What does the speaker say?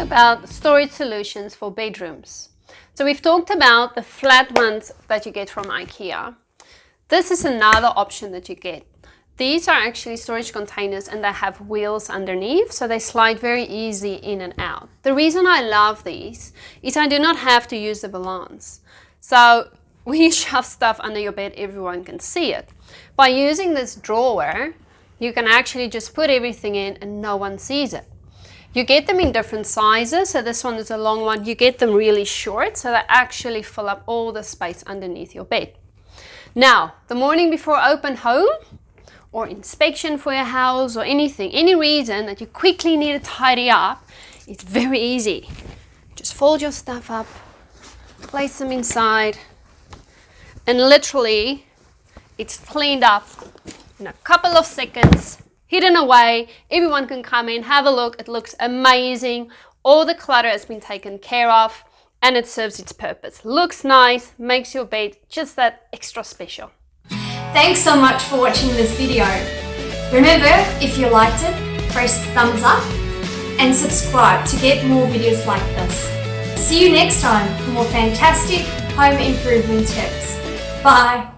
about storage solutions for bedrooms. So we've talked about the flat ones that you get from IKEA. This is another option that you get. These are actually storage containers and they have wheels underneath, so they slide very easy in and out. The reason I love these is I do not have to use the balance. So when you shove stuff under your bed, everyone can see it. By using this drawer, you can actually just put everything in and no one sees it. You get them in different sizes, so this one is a long one. You get them really short, so they actually fill up all the space underneath your bed. Now, the morning before open home, or inspection for your house, or anything, any reason that you quickly need to tidy up, it's very easy. Just fold your stuff up, place them inside, and literally, it's cleaned up in a couple of seconds, hidden away. Everyone can come in, have a look. It looks amazing. All the clutter has been taken care of and it serves its purpose. Looks nice, makes your bed just that extra special. Thanks so much for watching this video. Remember, if you liked it, press thumbs up and subscribe to get more videos like this. See you next time for more fantastic home improvement tips. Bye.